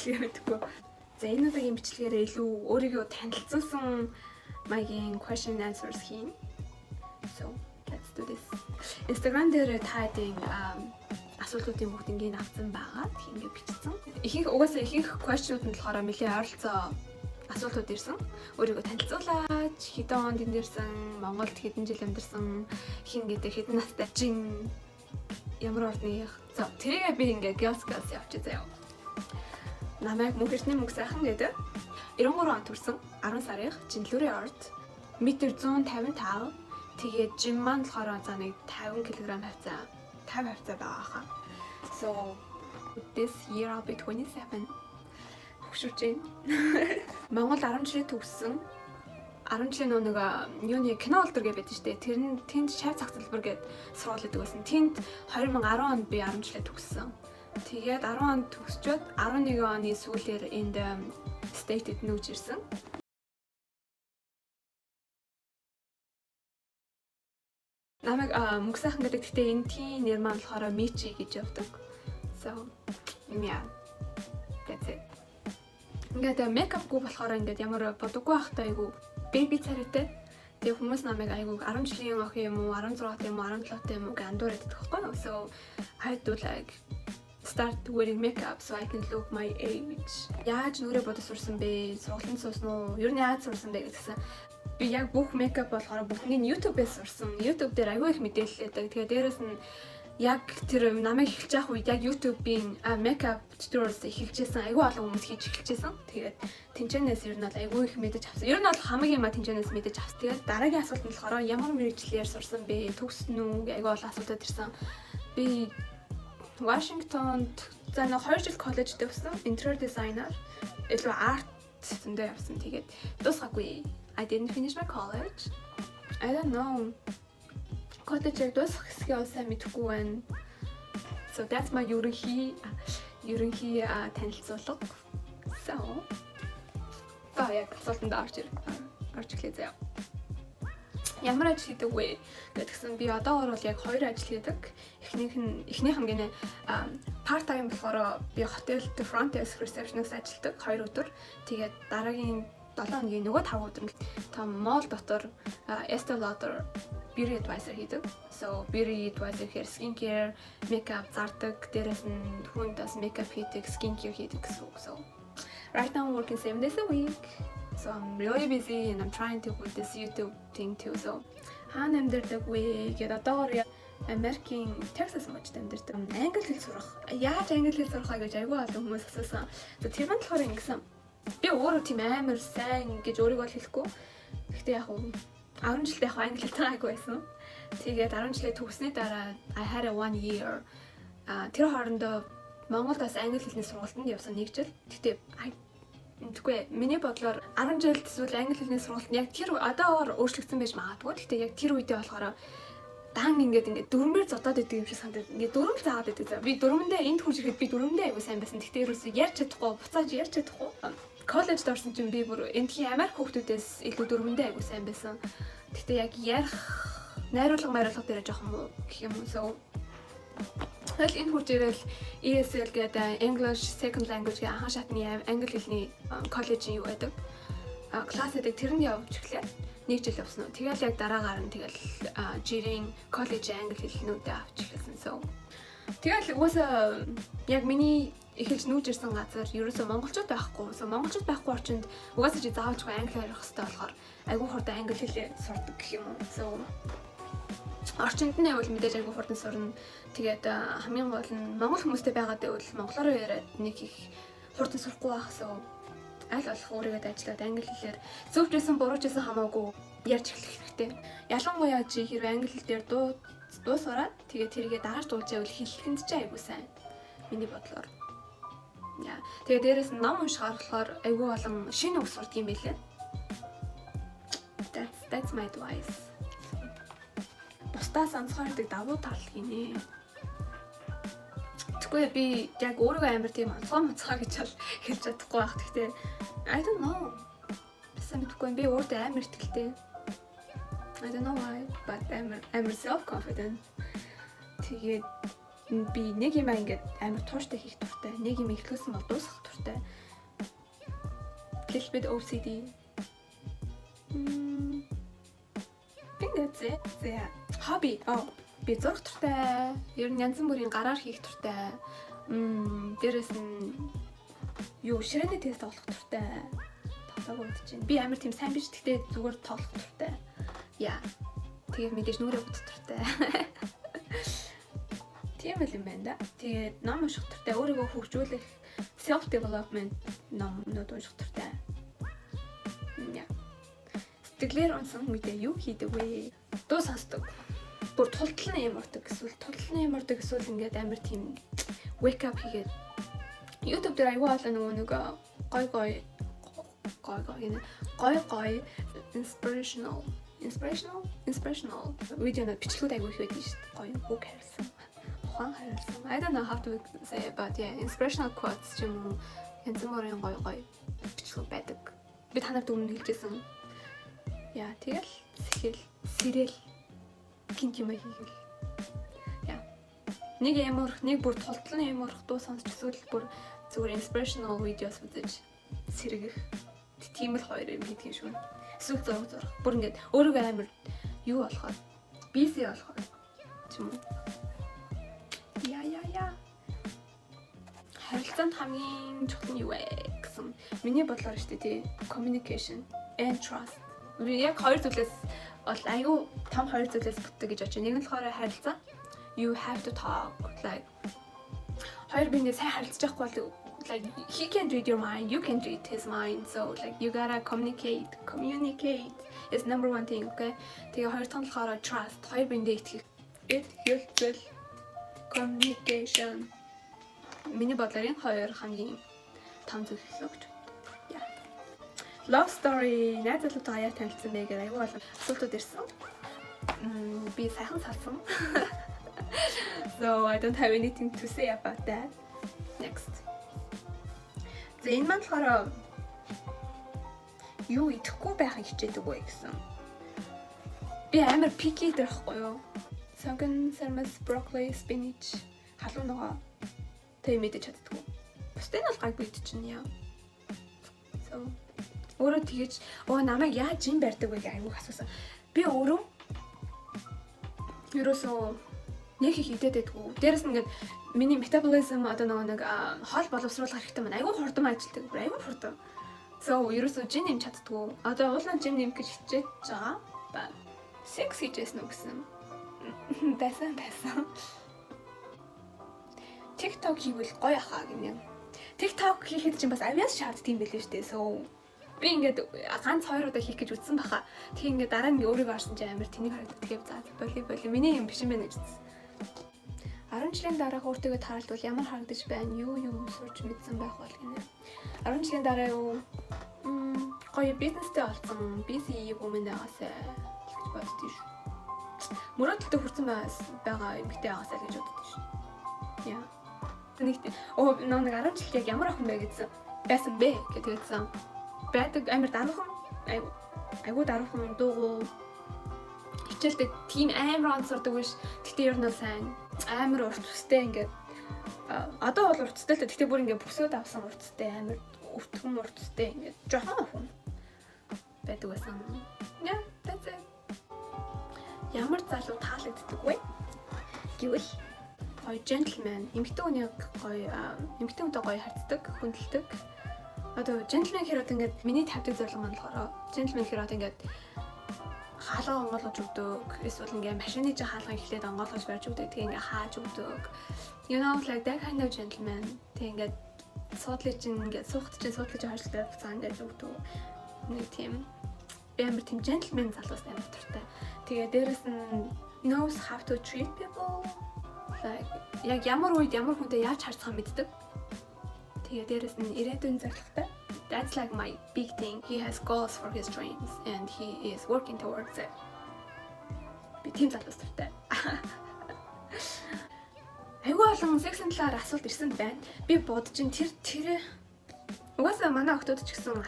бичлэгээ мэдгүй. За энэ удаагийн бичлэгээрээ илүү өөрийгөө танилцуулсан маягийн question answers хийн. So, let's do this. Instagram дээр та хэдийн асуултуудын бүгднийг авсан байгаа. Тийм ингээд бичсэн. Ихэнх question-ууд нь болохоор нэлээд ойролцоо асуултууд ирсэн. Өөрийгөө танилцуулаач, хэдэн онд ирсэн, Монголд хэдэн жил амьдарсан, хин гэдэг хэдэн настай чин, ямар орны. За, тэрийг би ингээд girls явчих заяа. Намайг мөнхөртний мөнх сайхан гэдэг 93 онд төрсэн 10 сарын Жинлүүрийн орд метр 155. Тэгээд жим маань болохоор за нэг 50 кг хавцаа 50 хавцаа байгаа хаа. So this year I'll be 27. Хөшүүч. Монгол 10 жилийн төгссөн. 10 жилийн нэг юуны кино олдор гэж байдаг шүү дээ. Тэр нь тэнд шав цагталбар гээд сургууль гэдэг байсан. Тэнд 2010 онд би 10 жилээ төгссөн. Тэгээд 10 онд төгсчөөд 11 оны сүүлээр энд state-д нүүж ирсэн. Намайг мөнх сайхан гэдэг. Гэхдээ энэ тийм нэр маань болохоор Мичи гэж явдаг. So yeah. That's it. Ингээд мейкапгүй болохоор ингээд ямар бодоггүй байхдаа айгу baby царайтай. Тэгээ хүмүүс намайг айгу 10 жилийн охин юм уу, 16 юм уу, 17 юм уу гэж андуураад байдаг байхгүй юу? So I do like start wearing makeup so I can look my age. Яаж нүрээ бодож сурсан бэ? Сургалтанд суусан уу? Ер нь яаж сурсан бэ гэсэн. Би яг бүх makeup болохоор бүгднийг YouTube-ээс сурсан. YouTube дээр аягүй их мэдээлэл өгдөг. Тэгээ дээрэс нь яг тэр намайг эхэлж явах үед яг YouTube-ийн makeup tutorials эхэлжсэн. Аягүй олон хүмүүс хийж эхэлжсэн. Тэгээд тэнцэнээс ер нь бол аягүй их мэдэж авсан. Ер нь бол хамгийн юм тэнцэнээс мэдэж авсан. Тэгээд дараагийн асуулт нь болохоор ямар мэргэжлээр сурсан бэ? Төгсөн үү? Аягүй олон асуултууд ирсэн. Би Washington за нэг 2 жил коллежд явсан. Interior designer. Илүү art зөндөө явсан. Тэгээд дуусгаагүй. I didn't finish my college. I don't know. College-ийг дуусгах хэсгээ сайн мэдэхгүй байна. So that's my ерөнхий танилцуулга. So яг асуултанд орж эхлэе заяа. Ямар ажил хийдэг вэ гэдгсэн би одоогор бол яг 2 ажил хийдэг. Эхнийх нь гинэ part time болохоор би хотелд front desk receptionist ажилладаг 2 өдөр. Тэгээд дараагийн 7 хоногийн нөгөө 5 өдөр нь том mall дотор Estee Lauder beauty advisor хийдэг. So beauty advisor here skincare, makeup зардаг, дээрээс нь хүнд бас makeup хийдэг, skincare хийдэг гэсэн үг. So right now I'm working 7 days a week. So I'm really busy and I'm trying to put this YouTube thing too. So хаана амьдардаг вэ гэдэг одоогор Америкийн Texas мужид амьдардаг. Англи хэл сурах. Яаж англи хэл сурах гэж аягүй олон хүмүүс асуусан. Тэр маань болохоор ингэсэн. Би өөрөө тийм амар сайн гэж өөрийгөө хэлэхгүй. Гэхдээ яг 10 жилдээ яг англи хэл таагүй байсан. Тэгээд 10 жилээ төгснөний дараа I had a 1 year. Тэр хоорондоо Монголд бас англи хэлний сургалтанд явсан 1 жил. Гэхдээ Тэгвэл миний бодлоор 10 жилд эсвэл англи хэлний сургалт нь яг тэр одоогоор өөрчлөгдсөн байж магадгүй. Гэхдээ яг тэр үедээ болохоор дан ингээд дөрмөр зодоод идэг юм шиг санагдав. Ингээд дөрөм заагаад идэг. Би дөрмөндөө энд хурж ирэхэд би дөрмөндөө аягүй сайн байсан. Гэхдээ ерөөсөө ярьж чадахгүй, буцааж ярьж чадахгүй. Коллежд орсон чинь би бүр эндхийн Америк хүүхдүүдээс илүү дөрмөндөө аягүй сайн байсан. Гэхдээ яг ярих, найруулга дээр жоохон гэх юм уу. Тэгэл энэ хурж ирэл ESL гэдэг English Second Language гэх анхан шатны англи хэлний коллежийн юу байдаг. Класс гэдэг тэр нь явж эхлэв. 1 жил явсан уу. Тэгэл яг дараагаар нь тэгэл жирийн коллежийн англи хэлнүүдээ авч эхэлсэн. So тэгэл угаасаа яг миний эхэлж нүүж ирсэн газар ерөөсөө монголчууд байхгүй. So монголчууд байхгүй орчинд угаасаа чи заавч англи ярих хэрэгтэй болохоор айгүй хурдан англи хэлээ сурдаг гэх юм уу. So орчинд нь бол мэдээж айгүй хурдан сурна. Тэгээд хамгийн гол нь монгол хүмүүстэй байгаад байвал монголоор яриад нэг их хурдан сурахгүй байх. So аль болох өөрийгөө ажиллаад англи хэлээр зөвчсэн буруучсэн хамаагүй ярьж эхлэх хэрэгтэй. Ялангуяа чи хэрвээ англи хэл дээр дуу сураад тэгээд тэрийгэ дааж дуулж байвал хэлхэнд ч айгүй сайн. Миний бодлоор. Яа. Тэгээд дээрэс нь ном унших болохоор айгүй болон шинэ үг сурдаг юм байлээ. That's my advice. Бусдаас онцгойрдог давуу тал гинэ. Тэгвэл би яг өөрийгөө амар тийм онцгой гэж хэлж чадахгүй байх. Гэхдээ I don't know. Бисаа мэдгүй би өөртөө амар ихтэй. I don't know why, but I'm self confident. Тэгээд би нэг юм ингээд амар тууштай хийх дуртай. Нэг юм ихлүүлсэн бол дуусгах дуртай. Little bit OCD. think that's it. Hobby. Би зурх дуртай. Ер нь янз бүрийн гараар хийх дуртай. Дээрэс нь юу ширээний тест тоглох дуртай. Тоглоог бодож байна. Би амар тийм сайн биш гэхдээ зүгээр тоглох дуртай. Яа. Тэгээд мэдээж нүрээ бодох дуртай. Тийм л юм байна да. Тэгээд ном унших дуртай. Өөрийгөө хөгжүүлэх self development номнууд унших дуртай. Яа. Сэтгэлээр унсан үедээ юу хийдэг вэ? Дуу сонсдог. Бүр тултлан юм ордог эсвэл ингээд амар тийм wake up хийгээд YouTube дээр аягүй олон нэг гой inspirational видеонууд бичлэгүүд аягүй их байдаг шүү дээ. Гоё үг харсан. Ухаан харсан. I don't know how to say but yeah, inspirational quotes ч юм уу янз бүрийн гоё бичлэг байдаг. Би та нарт өмнө хэлжсэн. Яа, тэгэл сэрэл гинт юм хийгээл. Яа. Нэг бүр тултлан ямар дуу сонсч эсвэл бүр зүгээр inspirational videos үзэж сэргэх. Тийм л хоёр юм хийдгийг шүү. Эсвэл зураг. Бүр ингээд өөрийгөө амар юу болохоо busy болохоо ч юм уу. Яа. Харилцаанд хамгийн чухал нь юу вэ гэсэн. Миний бодлоор шүү дээ тий. Communication and trust. Яг хоёр зүйлээс бол аюу том хоёр зүйлээс бүтдэг гэж бодож байна. Нэг нь болохоор харилцаа. You have to talk like хоёр биенээ сайн харилцаж байхгүй бол like he can read your mind, you can read his mind. So like you gotta communicate is number one thing, okay? Тэгээ хоёр дахь нь болохоор trust. Хоёр биендээ итгэх. Итгэл communication. Миний бодлоор энэ хоёр хамгийн том зүйл гэж. Love story найзлуудаа яа танилцсан бэ гэдэг аюул болон асуултууд ирсэн. Би сайхан салсан. So I don't have anything to say about that. Next. Энэ манлахаараа юу идэхгүй байхыг хичээдэг вэ гэсэн. Би амар picky дэрхгүй юу? Сонгон, сармас, broccoli, spinach, халуун ногоо тэг мэдэж чаддаггүй. Бусдын бол гайгүй идчихнэ яа. So өөрөө тэгэж намайг яаж юм барьдаг вэ гэж аюух асуусан. Би өөрөө ерөөсөө нэг их идэдэггүй. Дээрэс нь ингээд миний метаболизм одоо нэг хоол боловсруулах хэрэгтэй маань аюу хурдан ажилтдаг. Аюу хурдан. So ерөөсөө жин нэм чаддгүй. Одоо уулын жин нэм гэж хичээж байгаа. Секс хийжсэн үү гэсэн. Байсан. TikTok хийвэл гоё ахаа гинэ. TikTok хийхэд чинь бас авиас шаарддаг юм билээ шүү дээ. So би ингээд ганц 2 удаа хийх гэж үзсэн баха. Тэгээ ингээд дараа нь өөрийгөө харсан чинь амар тэнийг харагдав. Тэгээ за боли миний юм биш юм байна гэж үзсэн. 10 жилийн дараах өөртөө таалдвал ямар харагдаж байна? Юу сурч мэдсэн байх бол гинэ. 10 жилийн дараа юу гоё бизнестэй болсон, busy woman байгаасаа гэж боддоо шүү. Мөрөдөлтөд хүрсэн байгаа эмэгтэй байгаасаа гэж боддоо шүү. Яа. Нэг 10 жил яг ямар охин бэ гэсэн. Байсан бэ гэдэгсэн. Байдаг амар даруухан айгуу даруухан дуугүй хичээлдэг тийм амар онцордог биш. Гэтэ ер нь бол сайн амар урт үстэй ингээд одоо бол урт үстэй л гэтэ бүр ингээд бүсгүүд авсан урт үстэй амар өвтгөн урт үстэй ингээд жоохон охин байдаг байсан. Yeah, that's it. Ямар залуу таалагддаг вэ? Гэвэл гоё gentleman, эмэгтэй хүнтэй гоё харцдаг, хүндэлдэг. Одоо gentleman хэрэг ингээд миний тавьдаг зорилго маань болохоор gentleman хэрэг ингээд хаалга онгоолгож өгдөг. Эсвэл ингээд машины жиг хаалга ихлээд онгоолгож барьж өгдөг. Тэгээ ингээд хааж өгдөг. You know like that kind of gentleman. Тэгээ ингээд суудлыг чинь ингээд суудлыг хойшлуулаад буцаа ингээд өгдөг. Нэг тийм амар тийм gentleman залуус амар дуртай. Тэгээ дээрэс нь knows how to treat people. Like яг ямар үед ямар хүнтэй яаж харьцах мэддэг. Тэгээ дээрэс нь ирээдүйн зорилготой. That's like my big thing. He has goals for his dreams and he is working towards it. Би тийм залуус дуртай. Айгүй олон сексийн талаар асуулт ирсэн байна. Би бодож ин тэр угаасаа манай охтууд ч гэсэн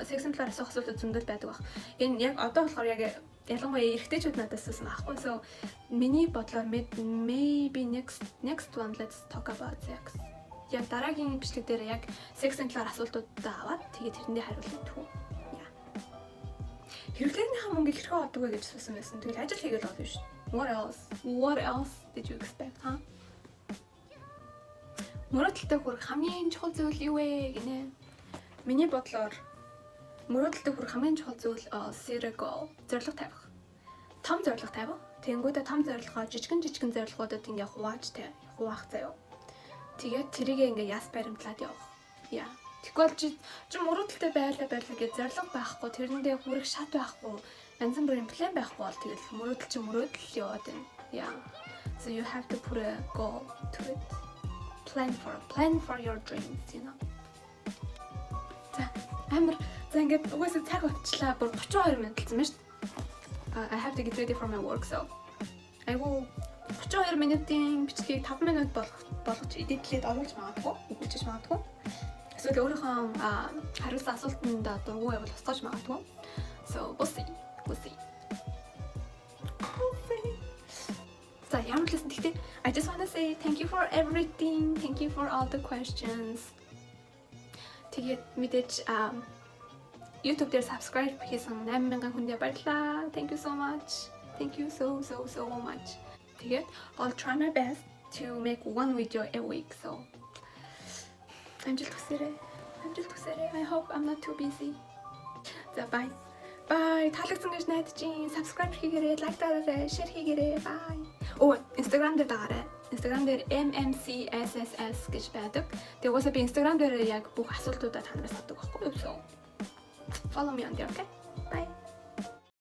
сексийн талаар асуух асуултууд зөндөл байдаг баг. Энэ яг одоо болохоор яг ялангуяа эрэгтэйчүүд надаас асуусан байхгүй. So миний бодлоор maybe next one let's talk about sex. Яг дараагийн бичлэг дээр яг сексийн талаар асуултуудаа аваад тэгээд тэрэндээ хариулт өгөх. Яа. Хэрэглээний мөнгө хэрхэн авдаг вэ гэж асуусан байсан. Тэгэл ажил хийгээл авах биш. What else did you expect, huh? Мөрөдөлтөд хүрэх хамгийн чухал зүйл юу вэ гинэ? Миний бодлоор мөрөдөлтөд хүрэх хамгийн чухал зүйл set goal, зорилго тавих. Том зорилго тавих. Тэнгүүдээ том зорилгоо жижигэн зорилгоудад ингээ хуваах заяа. Тэгээд тэрийгээ ингээ яс баримтлаад явах. Яа. Тэгвэл чи мөрөдөлтөд байлаа гэж зорилго байхгүй, тэрэндээ хүрэх шат байхгүй, янз бүрийн план байхгүй бол тэгэл мөрөдөл яваад байна. Яа. So you have to put a goal to it. Plan for your dreams, you know. За ингээд угаасаа цаг болчихлаа. Бүр 32 минут болсон байна шүү дээ. I have to get ready for my work, so. Айгу 32 минутын бичлэгийг 5 минут болгож эдитлээд оруулж магадгүй, өгүүлж магадгүй. Эсвэл өөрийнхөө хариулсан асуултанд дургүй байвал устгаж магадгүй. So, we'll see. So, ямар ч гэсэн тэгтээ I just want to say thank you for everything. Thank you for all the questions. Тэгээд мэдээж YouTube дээр subscribe хийсэн 8,000 хүндээ баярлалаа. Thank you so much. Thank you so much. Тэгээд I'll try my best to make one video a week. So амжилт хүсээрэй. I hope I'm not too busy. За bye. Таалагдсан гэж найдаж чинь subscribe хийгээрэй, like дараарай, share хийгээрэй. Bye. Instagram дээр дагаарай. Instagram дээр mmcsss гэж байдаг. Тэгээ уусаа би Instagram дээр яг бүх асуултуудаа та нараас авдаг байхгүй юу? So follow me on there, okay?